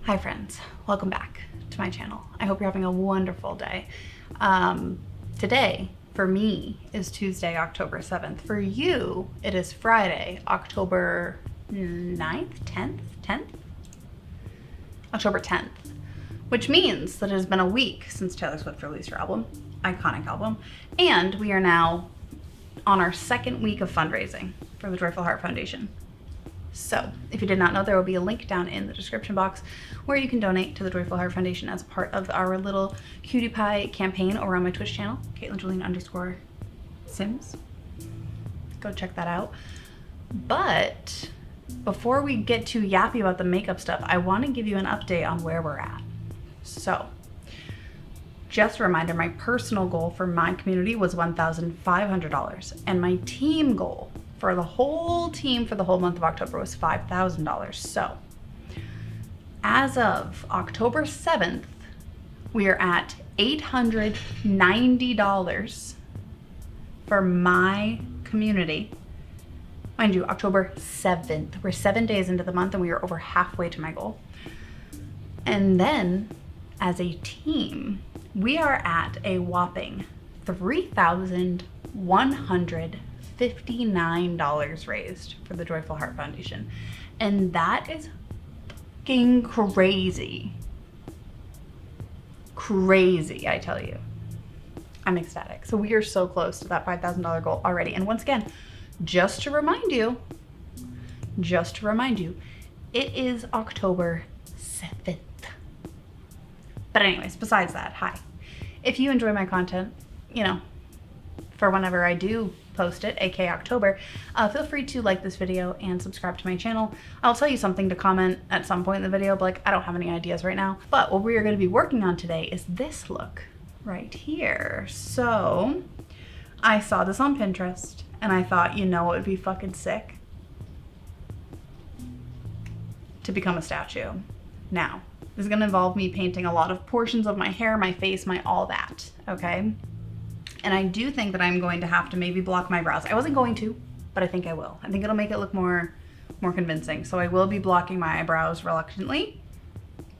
Hi friends, welcome back to my channel. I hope you're having a wonderful day. Today, for me, is Tuesday, October 7th. For you, it is Friday, October 9th, 10th? October 10th, which means that it has been a week since Taylor Swift released her album, iconic album, and we are now on our second week of fundraising for the Joyful Heart Foundation. So, if you did not know, there will be a link down in the description box where you can donate to the Joyful Heart Foundation as part of our little cutie pie campaign over on my Twitch channel, CaitlinJulian_Sims. Go check that out. But before we get too yappy about the makeup stuff, I want to give you an update on where we're at. So, just a reminder, my personal goal for my community was $1,500, and my team goal for the whole team for the whole month of October was $5,000. So as of October 7th, we are at $890 for my community. Mind you, October 7th. We're 7 days into the month and we are over halfway to my goal. And then as a team, we are at a whopping $3,159 raised for the Joyful Heart Foundation. And that is fucking crazy. Crazy, I tell you. I'm ecstatic. So we are so close to that $5,000 goal already. And once again, just to remind you, it is October 7th. But anyways, besides that, hi. If you enjoy my content, for whenever I do post it, aka October, feel free to like this video and subscribe to my channel. I'll tell you something to comment at some point in the video, but I don't have any ideas right now. But what we are going to be working on today is this look right here. So I saw this on Pinterest and I thought, it would be fucking sick to become a statue. Now, this is going to involve me painting a lot of portions of my hair, my face, my all that, okay? And I do think that I'm going to have to maybe block my brows. I wasn't going to, but I think I will. I think it'll make it look more convincing. So I will be blocking my eyebrows reluctantly,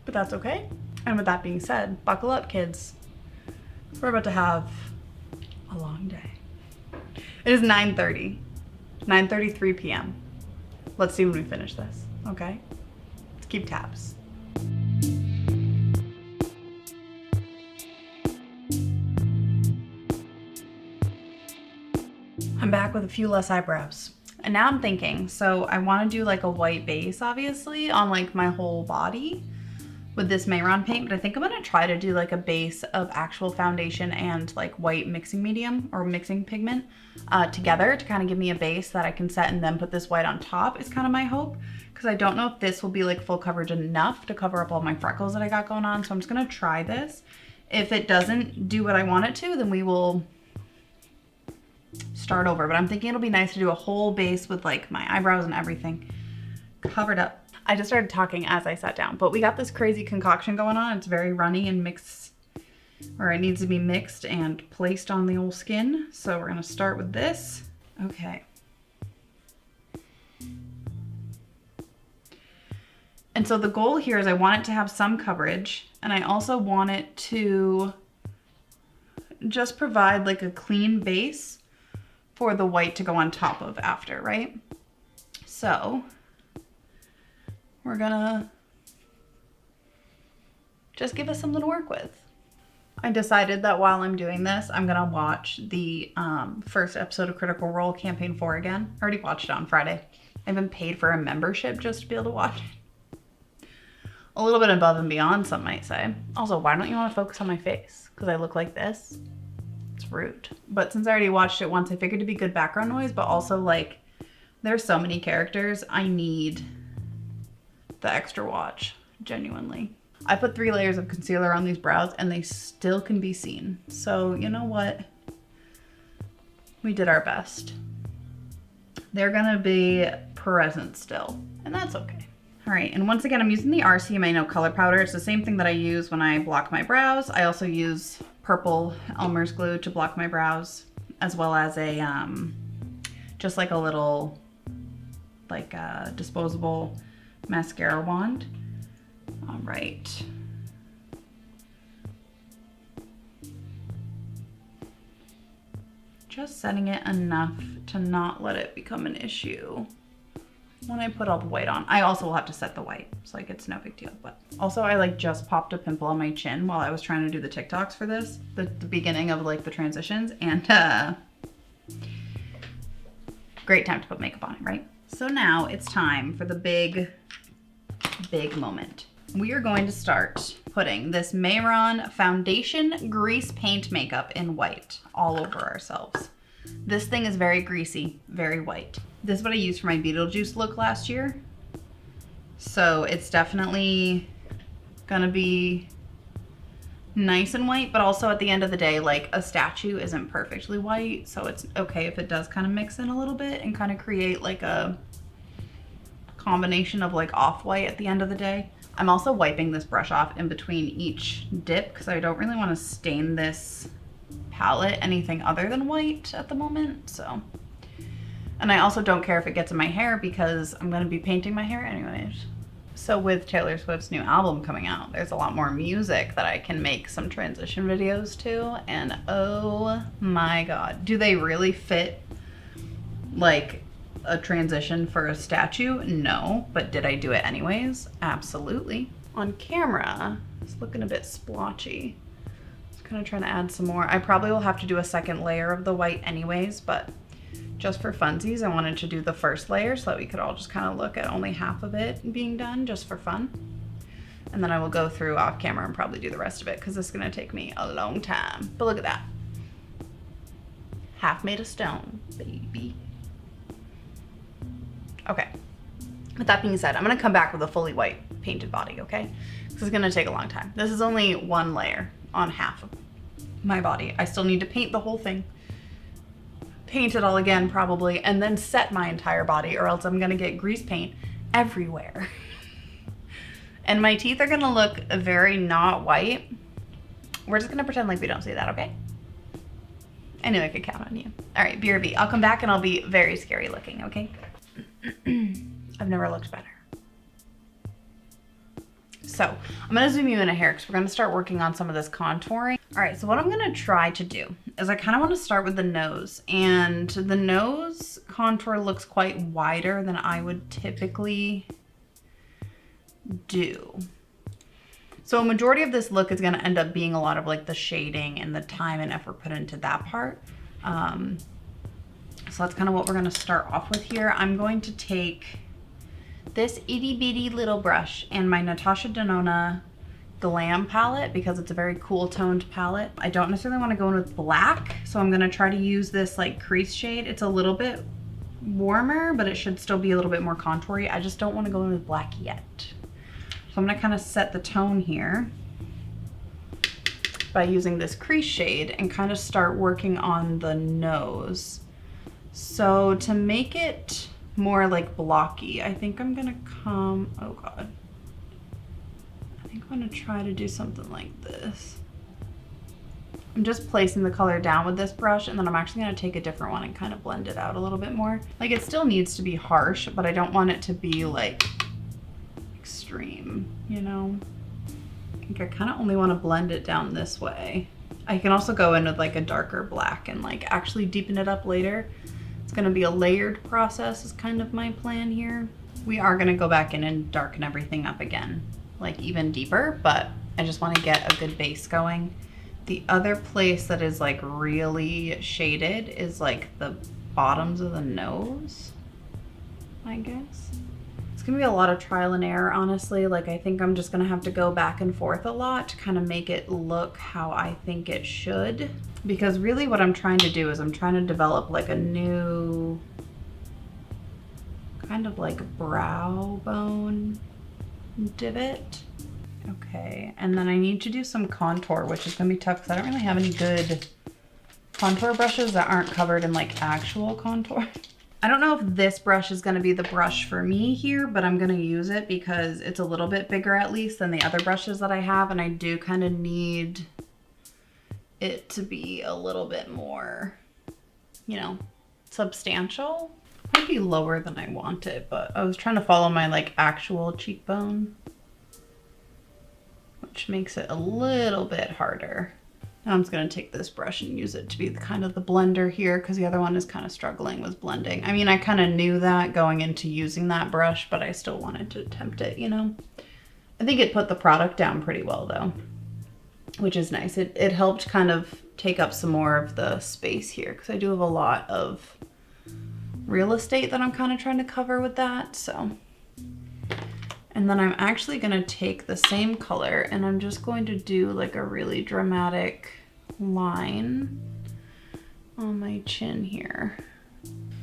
but that's okay. And with that being said, buckle up, kids. We're about to have a long day. It is 9:33 p.m. Let's see when we finish this, okay? Let's keep tabs. I'm back with a few less eyebrows. And now I'm thinking, so I want to do like a white base, obviously, on like my whole body with this Mehron paint, but I think I'm going to try to do like a base of actual foundation and like white mixing medium or mixing pigment together to kind of give me a base that I can set and then put this white on top is kind of my hope. Because I don't know if this will be like full coverage enough to cover up all my freckles that I got going on. So I'm just going to try this. If it doesn't do what I want it to, then we will start over. But I'm thinking it'll be nice to do a whole base with like my eyebrows and everything covered up. I just started talking as I sat down, but we got this crazy concoction going on. It's very runny and mixed, or it needs to be mixed and placed on the old skin. So we're gonna start with this. Okay. And so the goal here is I want it to have some coverage, and I also want it to just provide like a clean base for the white to go on top of after, right? So we're gonna just give us something to work with. I decided that while I'm doing this, I'm gonna watch the first episode of Critical Role Campaign 4 again. I already watched it on Friday. I've been paid for a membership just to be able to watch it. A little bit above and beyond, some might say. Also, why don't you want to focus on my face? Because I look like this? It's rude. But since I already watched it once, I figured it'd be good background noise, but also like, there's so many characters, I need the extra watch, genuinely. I put 3 layers of concealer on these brows and they still can be seen. So you know what? We did our best. They're gonna be present still, and that's okay. All right, and once again, I'm using the RCMA No Color Powder. It's the same thing that I use when I block my brows. I also use purple Elmer's glue to block my brows, as well as a, just like a little, like a disposable mascara wand. right. Just setting it enough to not let it become an issue when I put all the white on. I also will have to set the white, so like it's no big deal. But also I like just popped a pimple on my chin while I was trying to do the TikToks for this, the beginning of like the transitions, and great time to put makeup on it, right? So now it's time for the big moment. We are going to start putting this Mehron foundation grease paint makeup in white all over ourselves. This thing is very greasy, very white. This is what I used for my Beetlejuice look last year. So it's definitely gonna be nice and white, but also at the end of the day, like a statue isn't perfectly white. So it's okay if it does kind of mix in a little bit and kind of create like a combination of like off-white at the end of the day. I'm also wiping this brush off in between each dip because I don't really want to stain this palette anything other than white at the moment. So, and I also don't care if it gets in my hair because I'm going to be painting my hair anyways. So with Taylor Swift's new album coming out, there's a lot more music that I can make some transition videos to, and oh my god, do they really fit like a transition for a statue? No, but did I do it anyways? Absolutely. On camera, it's looking a bit splotchy. Just kind of trying to add some more. I probably will have to do a second layer of the white anyways, but just for funsies, I wanted to do the first layer so that we could all just kind of look at only half of it being done just for fun. And then I will go through off camera and probably do the rest of it because it's gonna take me a long time. But look at that. Half made of stone, baby. Okay, with that being said, I'm gonna come back with a fully white painted body, okay? This is gonna take a long time. This is only one layer on half of my body. I still need to paint the whole thing, paint it all again probably, and then set my entire body, or else I'm gonna get grease paint everywhere. And my teeth are gonna look very not white. We're just gonna pretend like we don't see that, okay? I knew I could count on you. All right, BRB, I'll come back and I'll be very scary looking, okay? I've never looked better. So I'm gonna zoom you in a hair because we're gonna start working on some of this contouring. All right, so what I'm gonna try to do is I kind of want to start with the nose, and the nose contour looks quite wider than I would typically do. So a majority of this look is gonna end up being a lot of like the shading and the time and effort put into that part. So that's kind of what we're gonna start off with here. I'm going to take this itty bitty little brush and my Natasha Denona Glam palette because it's a very cool toned palette. I don't necessarily want to go in with black, so I'm gonna try to use this like crease shade. It's a little bit warmer, but it should still be a little bit more contoury. I just don't want to go in with black yet. So I'm gonna kind of set the tone here by using this crease shade and kind of start working on the nose. So to make it more like blocky, I think I'm gonna come, oh god. I think I'm gonna try to do something like this. I'm just placing the color down with this brush, and then I'm actually gonna take a different one and kind of blend it out a little bit more. Like it still needs to be harsh, but I don't want it to be like extreme, you know? I think I kind of only want to blend it down this way. I can also go in with like a darker black and like actually deepen it up later. It's gonna be a layered process is kind of my plan here. We are gonna go back in and darken everything up again, like even deeper, but I just wanna get a good base going. The other place that is like really shaded is like the bottoms of the nose, I guess. It's gonna be a lot of trial and error, honestly. Like I think I'm just gonna have to go back and forth a lot to kind of make it look how I think it should. Because really what I'm trying to do is I'm trying to develop like a new kind of like brow bone divot. Okay, and then I need to do some contour, which is gonna be tough because I don't really have any good contour brushes that aren't covered in like actual contour. I don't know if this brush is gonna be the brush for me here, but I'm gonna use it because it's a little bit bigger at least than the other brushes that I have, and I do kind of need it to be a little bit more, you know, substantial. Might be lower than I want it, but I was trying to follow my like actual cheekbone. which makes it a little bit harder. Now I'm just gonna take this brush and use it to be kind of the blender here because the other one is kind of struggling with blending. I mean, I kind of knew that going into using that brush, but I still wanted to attempt it, you know? I think it put the product down pretty well though, which is nice. It helped kind of take up some more of the space here because I do have a lot of real estate that I'm kind of trying to cover with that, so. And then I'm actually gonna take the same color and I'm just going to do like a really dramatic line on my chin here.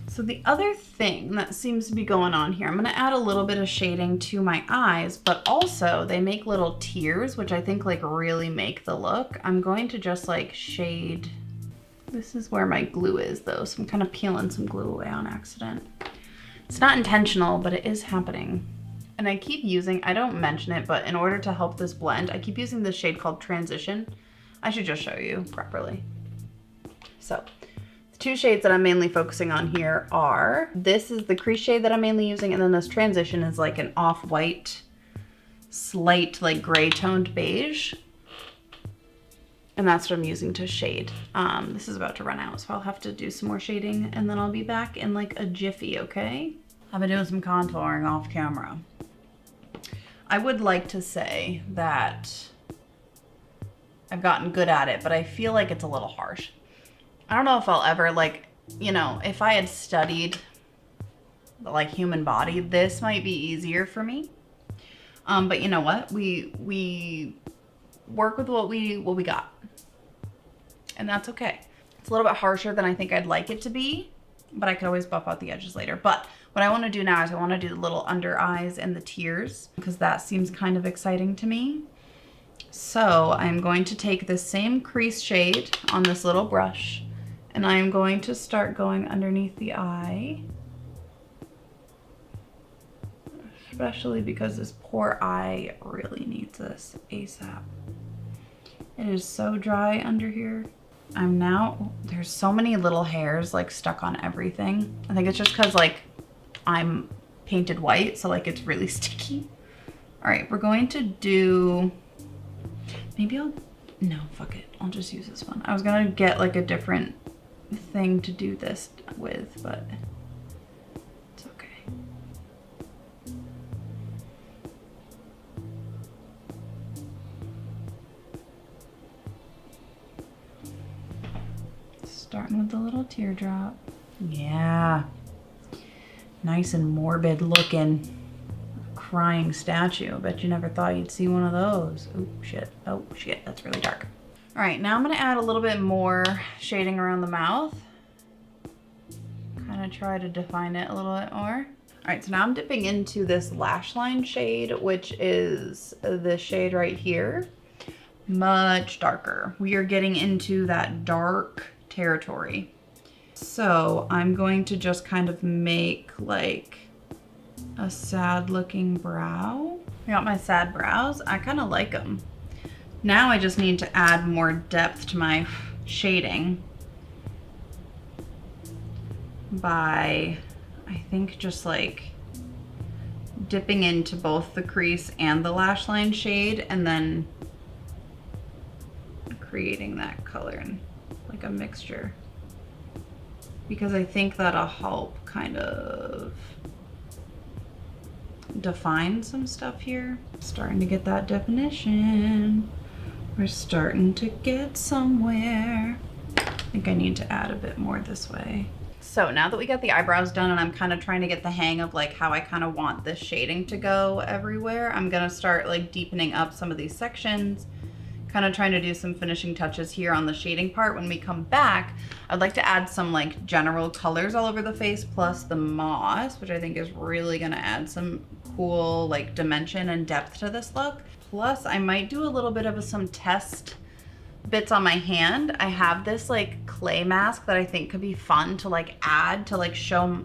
So the other thing that seems to be going on here, I'm gonna add a little bit of shading to my eyes, but also they make little tears, which I think like really make the look. I'm going to just like shade. This is where my glue is though, so I'm kind of peeling some glue away on accident. It's not intentional, but it is happening. And I keep using, I don't mention it, but in order to help this blend, I keep using this shade called Transition. I should just show you properly. So the two shades that I'm mainly focusing on here are, this is the crease shade that I'm mainly using, and then this Transition is like an off-white, slight like gray toned beige. And that's what I'm using to shade. This is about to run out, so I'll have to do some more shading and then I'll be back in like a jiffy, okay? I've been doing some contouring off camera. I would like to say that I've gotten good at it, but I feel like it's a little harsh. I don't know if I'll ever like, you know, if I had studied the like human body, this might be easier for me. But you know what? We work with what we got. And that's okay. It's a little bit harsher than I think I'd like it to be, but I could always buff out the edges later. But what I want to do now is I want to do the little under eyes and the tears because that seems kind of exciting to me. So I'm going to take the same crease shade on this little brush and I'm going to start going underneath the eye. Especially because this poor eye really needs this ASAP. It is so dry under here. There's so many little hairs like stuck on everything. I think it's just because like I'm painted white, so like it's really sticky. All right, we're going to do, no, fuck it. I'll just use this one. I was gonna get like a different thing to do this with, but it's okay. Starting with the little teardrop. Yeah. Nice and morbid looking. Crying statue. I bet you never thought you'd see one of those. Oh shit. Oh shit. That's really dark. All right, now I'm gonna add a little bit more shading around the mouth. Kind of try to define it a little bit more. All right, so now I'm dipping into this lash line shade, which is this shade right here. Much darker. We are getting into that dark territory. So I'm going to just kind of make like a sad looking brow. I got my sad brows. I kind of like them. Now I just need to add more depth to my shading by, I think, just like dipping into both the crease and the lash line shade and then creating that color in like a mixture. Because I think that'll help kind of define some stuff here. Starting to get that definition. We're starting to get somewhere. I think I need to add a bit more this way. So now that we got the eyebrows done and I'm kind of trying to get the hang of like how I kind of want this shading to go everywhere, I'm gonna start like deepening up some of these sections, kind of trying to do some finishing touches here on the shading part. When we come back, I'd like to add some like general colors all over the face plus the moss, which I think is really gonna add some cool like dimension and depth to this look. Plus I might do a little bit of some test bits on my hand. I have this like clay mask that I think could be fun to like add to like show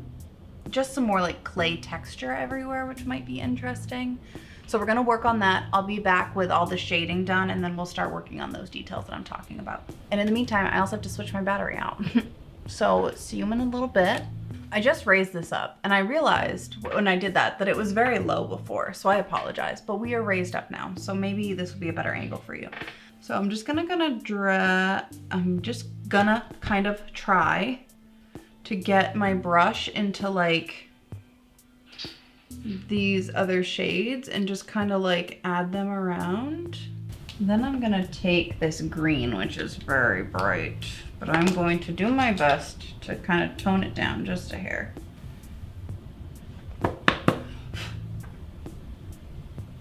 just some more like clay texture everywhere, which might be interesting. So we're gonna work on that. I'll be back with all the shading done and then we'll start working on those details that I'm talking about. And in the meantime, I also have to switch my battery out. So see you in a little bit. I just raised this up and I realized when I did that it was very low before, so I apologize, but we are raised up now, so maybe this will be a better angle for you. So I'm just gonna kind of try to get my brush into like these other shades and just kind of like add them around. Then I'm gonna take this green, which is very bright, but I'm going to do my best to kind of tone it down just a hair.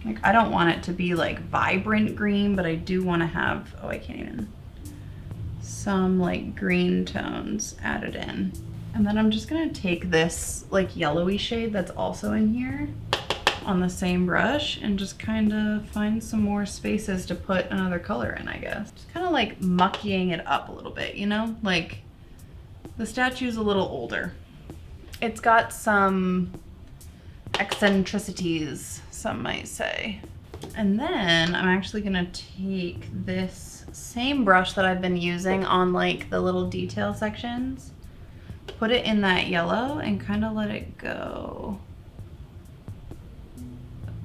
Like, I don't want it to be like vibrant green, but I do want to have, oh, I can't even, some like green tones added in. And then I'm just gonna take this like yellowy shade that's also in here on the same brush and just kind of find some more spaces to put another color in, I guess. Just kind of like muckying it up a little bit, you know? Like, the statue's a little older. It's got some eccentricities, some might say. And then I'm actually gonna take this same brush that I've been using on like the little detail sections, put it in that yellow and kind of let it go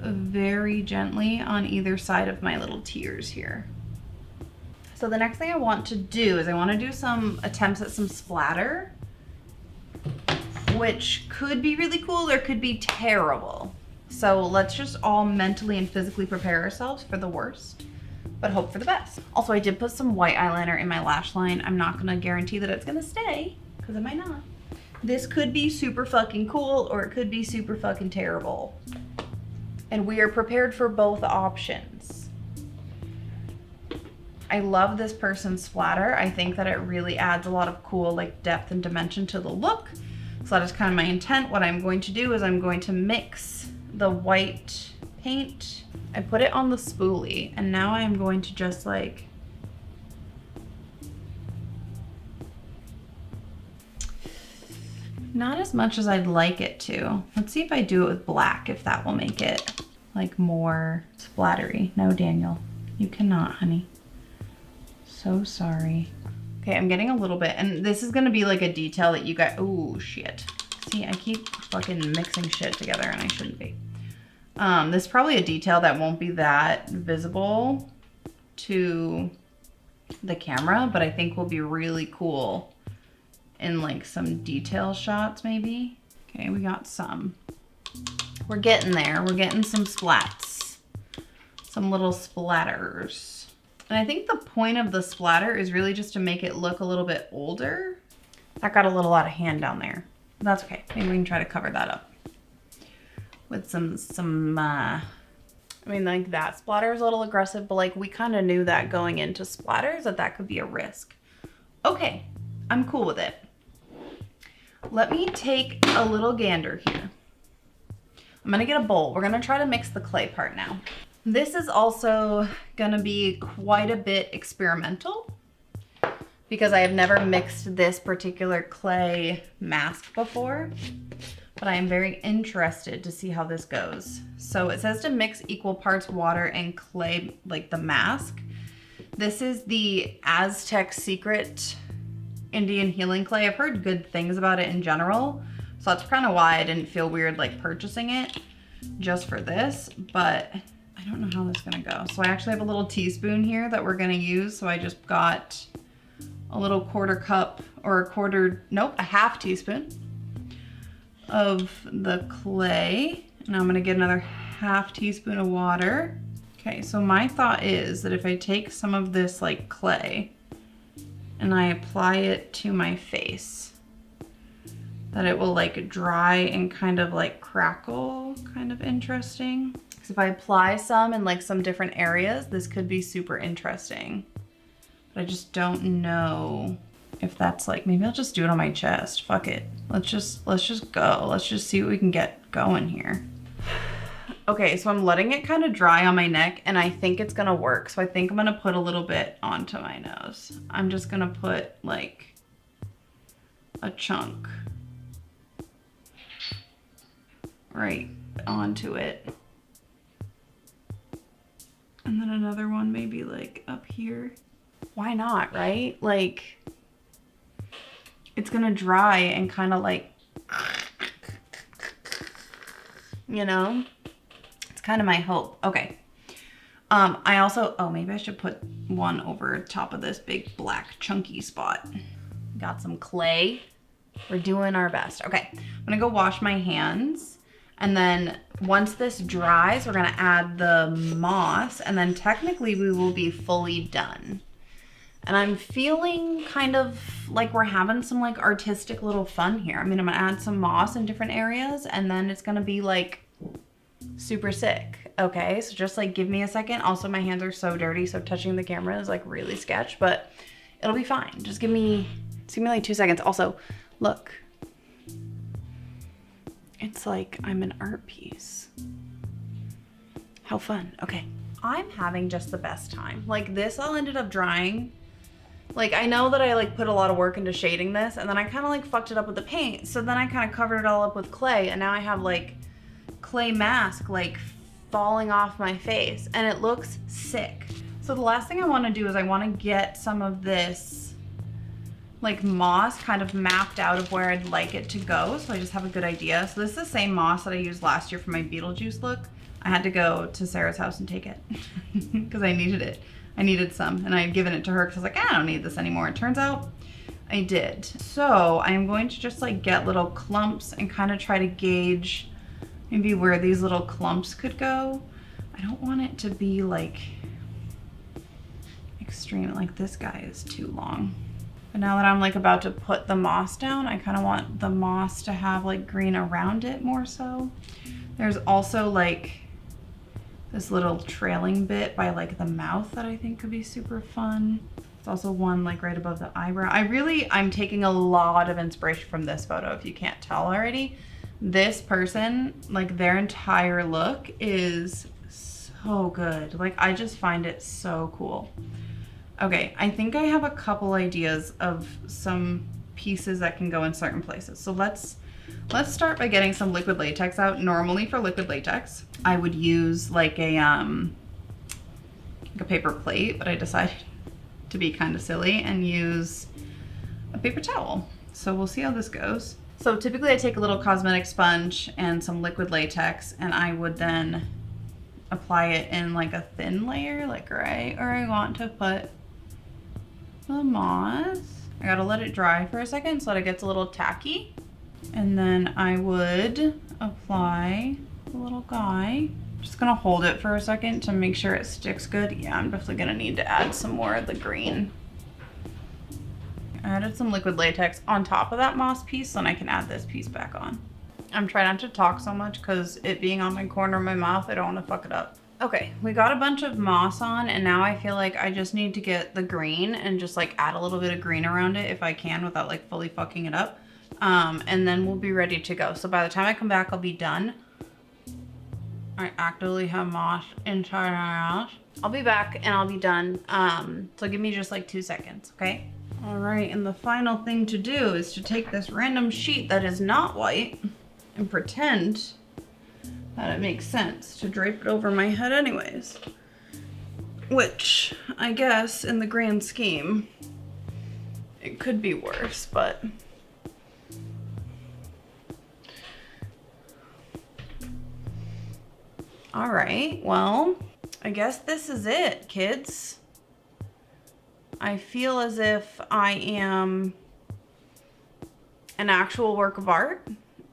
very gently on either side of my little tears here. So the next thing I want to do is I want to do some attempts at some splatter, which could be really cool or could be terrible. So let's just all mentally and physically prepare ourselves for the worst, but hope for the best. Also, I did put some white eyeliner in my lash line. I'm not gonna guarantee that it's gonna stay, because it might not. This could be super fucking cool or it could be super fucking terrible. And we are prepared for both options. I love this person's splatter. I think that it really adds a lot of cool like depth and dimension to the look. So that is kind of my intent. What I'm going to do is I'm going to mix the white paint. I put it on the spoolie and now I'm going to just like not as much as I'd like it to. Let's see if I do it with black, if that will make it like more splattery. No, Daniel, you cannot, honey. So sorry. Okay, I'm getting a little bit, and this is gonna be like a detail that you guys, oh shit. See, I keep fucking mixing shit together and I shouldn't be. This is probably a detail that won't be that visible to the camera, but I think will be really cool in like some detail shots maybe. Okay, we got some. We're getting there. We're getting some splats, some little splatters. And I think the point of the splatter is really just to make it look a little bit older. That got a little out of hand down there. That's okay. Maybe we can try to cover that up with some I mean, like that splatter is a little aggressive, but like we kind of knew that going into splatters that could be a risk. Okay, I'm cool with it. Let me take a little gander here. I'm gonna get a bowl. We're gonna try to mix the clay part now. This is also gonna be quite a bit experimental because I have never mixed this particular clay mask before, but I am very interested to see how this goes. So it says to mix equal parts water and clay, like the mask. This is the Aztec Secret Indian healing clay. I've heard good things about it in general, so that's kind of why I didn't feel weird like purchasing it just for this, but I don't know how this is gonna go. So I actually have a little teaspoon here that we're gonna use. So I just got a little quarter cup or a half teaspoon of the clay. And I'm gonna get another half teaspoon of water. Okay, so my thought is that if I take some of this like clay and I apply it to my face, that it will like dry and kind of like crackle, kind of interesting. Because if I apply some in like some different areas, this could be super interesting. But I just don't know if that's like, maybe I'll just do it on my chest. Fuck it. Let's just go. Let's just see what we can get going here. Okay, so I'm letting it kind of dry on my neck and I think it's gonna work. So I think I'm gonna put a little bit onto my nose. I'm just gonna put like a chunk right onto it. And then another one maybe like up here. Why not, right? Like, it's gonna dry and kind of like you know? It's kind of my hope. Okay. I also, oh, maybe I should put one over top of this big black chunky spot. Got some clay. We're doing our best. Okay, I'm gonna go wash my hands. And then once this dries, we're gonna add the moss, and then technically we will be fully done. And I'm feeling kind of like we're having some like artistic little fun here. I mean, I'm gonna add some moss in different areas, and then it's gonna be like super sick. Okay, so just like give me a second. Also, my hands are so dirty, so touching the camera is like really sketch, but it'll be fine. Just give me like 2 seconds. Also, look. It's like I'm an art piece. How fun. Okay. I'm having just the best time. Like this all ended up drying. Like I know that I like put a lot of work into shading this, and then I kind of like fucked it up with the paint. So then I kind of covered it all up with clay, and now I have like clay mask like falling off my face, and it looks sick. So the last thing I want to do is I want to get some of this like moss kind of mapped out of where I'd like it to go, so I just have a good idea. So this is the same moss that I used last year for my Beetlejuice look. I had to go to Sarah's house and take it because I needed it. I needed some, and I had given it to her because I was like, I don't need this anymore. It turns out I did. So I'm going to just like get little clumps and kind of try to gauge maybe where these little clumps could go. I don't want it to be like extreme, like this guy is too long. But now that I'm like about to put the moss down, I kind of want the moss to have like green around it more so. There's also like this little trailing bit by like the mouth that I think could be super fun. There's also one like right above the eyebrow. I'm taking a lot of inspiration from this photo, if you can't tell already. This person, like their entire look is so good. Like I just find it so cool. Okay, I think I have a couple ideas of some pieces that can go in certain places. So let's start by getting some liquid latex out. Normally for liquid latex, I would use like a paper plate, but I decided to be kind of silly and use a paper towel. So we'll see how this goes. So typically I take a little cosmetic sponge and some liquid latex, and I would then apply it in like a thin layer, like right where I want to put the moss. I gotta let it dry for a second so that it gets a little tacky. And then I would apply the little guy. Just gonna hold it for a second to make sure it sticks good. Yeah, I'm definitely gonna need to add some more of the green. I added some liquid latex on top of that moss piece, then I can add this piece back on. I'm trying not to talk so much because it being on my corner of my mouth, I don't want to fuck it up. Okay, we got a bunch of moss on, and now I feel like I just need to get the green and just like add a little bit of green around it if I can without like fully fucking it up. And then we'll be ready to go. So by the time I come back, I'll be done. I actively have moss inside my house. I'll be back and I'll be done. So give me just like 2 seconds, okay? All right, and the final thing to do is to take this random sheet that is not white and pretend that it makes sense to drape it over my head anyways. Which, I guess, in the grand scheme, it could be worse, but... All right, well, I guess this is it, kids. I feel as if I am an actual work of art,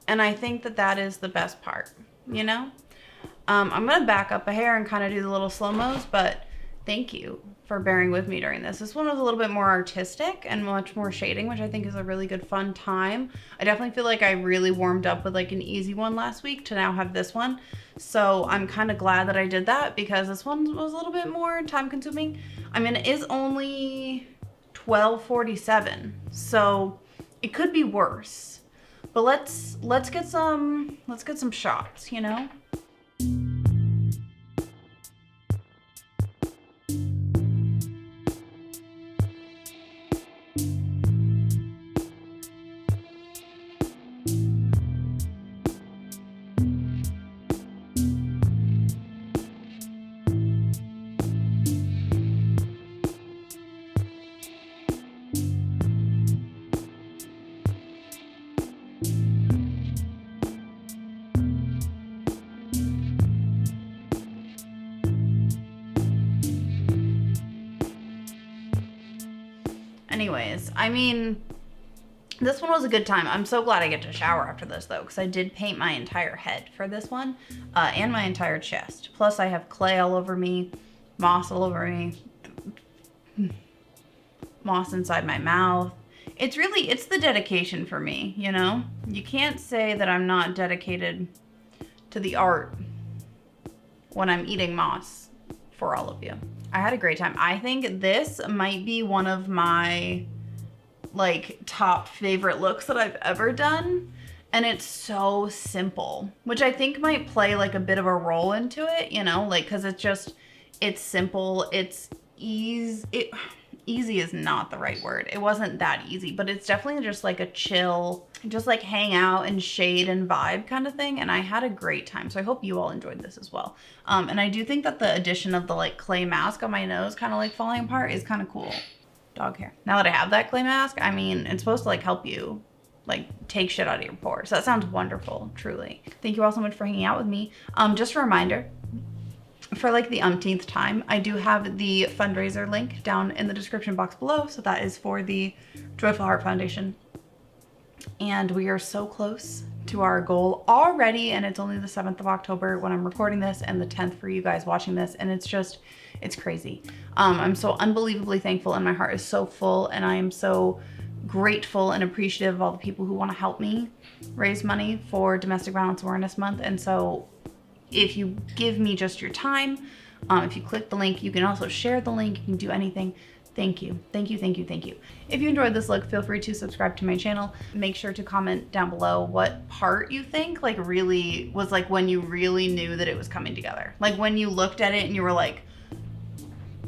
and I think that that is the best part, you know? I'm gonna back up a hair and kind of do the little slow-mos, but thank you for bearing with me during this. This one was a little bit more artistic and much more shading, which I think is a really good fun time. I definitely feel like I really warmed up with like an easy one last week to now have this one. So I'm kind of glad that I did that because this one was a little bit more time consuming. I mean, it is only 12:47, so it could be worse. But let's get some shots, you know? Anyways, I mean, this one was a good time. I'm so glad I get to shower after this though, because I did paint my entire head for this one, and my entire chest. Plus I have clay all over me, moss all over me, moss inside my mouth. It's the dedication for me, you know? You can't say that I'm not dedicated to the art when I'm eating moss for all of you. I had a great time. I think this might be one of my like top favorite looks that I've ever done. And it's so simple, which I think might play like a bit of a role into it, you know, like, cause it's simple. It's easy is not the right word. It wasn't that easy, but it's definitely just like a chill, just like hang out and shade and vibe kind of thing. And I had a great time. So I hope you all enjoyed this as well. And I do think that the addition of the like clay mask on my nose kind of like falling apart is kind of cool. Dog hair. Now that I have that clay mask, I mean, it's supposed to like help you like take shit out of your pores. So that sounds wonderful, truly. Thank you all so much for hanging out with me. Just a reminder, for like the umpteenth time, I do have the fundraiser link down in the description box below. So that is for the Joyful Heart Foundation. And we are so close to our goal already. And it's only the 7th of October when I'm recording this and the 10th for you guys watching this. And it's crazy. I'm so unbelievably thankful and my heart is so full, and I am so grateful and appreciative of all the people who want to help me raise money for Domestic Violence Awareness Month. And so if you give me just your time, if you click the link, you can also share the link, you can do anything. Thank you. Thank you, thank you, thank you. If you enjoyed this look, feel free to subscribe to my channel. Make sure to comment down below what part you think like really was like when you really knew that it was coming together. Like when you looked at it and you were like,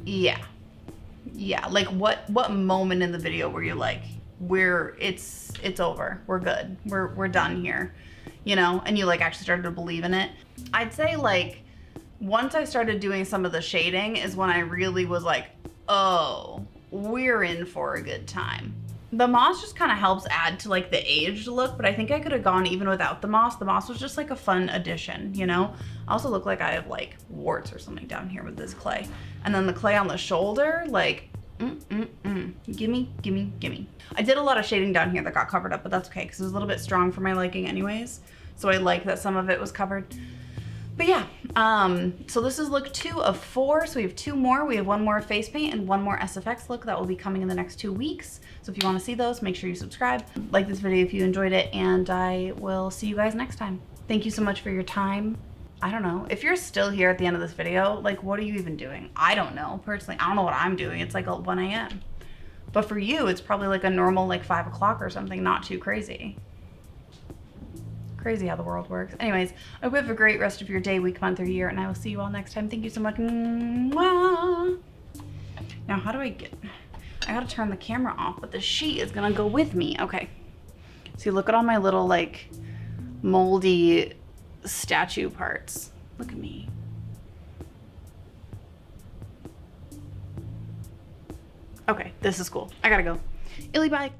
yeah, like what moment in the video were you like, it's over, we're good, we're done here, you know, and you like actually started to believe in it. I'd say like once I started doing some of the shading is when I really was like, oh, we're in for a good time. The moss just kind of helps add to like the aged look, but I think I could have gone even without the moss. The moss was just like a fun addition, you know? I also look like I have like warts or something down here with this clay. And then the clay on the shoulder, like, gimme. I did a lot of shading down here that got covered up, but that's okay because it was a little bit strong for my liking anyways. So I like that some of it was covered. But yeah, so this is look 2 of 4. So we have 2 more. We have 1 more face paint and 1 more SFX look that will be coming in the next 2 weeks. So if you want to see those, make sure you subscribe, like this video if you enjoyed it, and I will see you guys next time. Thank you so much for your time. I don't know, if you're still here at the end of this video, like what are you even doing? I don't know, personally, I don't know what I'm doing. It's like 1 a.m. But for you, it's probably like a normal like 5 o'clock or something, not too crazy. Crazy how the world works. Anyways, I hope you have a great rest of your day, week, month, or year, and I will see you all next time. Thank you so much. Mwah. Now, how do I gotta turn the camera off, but the sheet is gonna go with me. Okay. See, look at all my little like moldy statue parts. Look at me. Okay, this is cool. I gotta go. Illy, bye.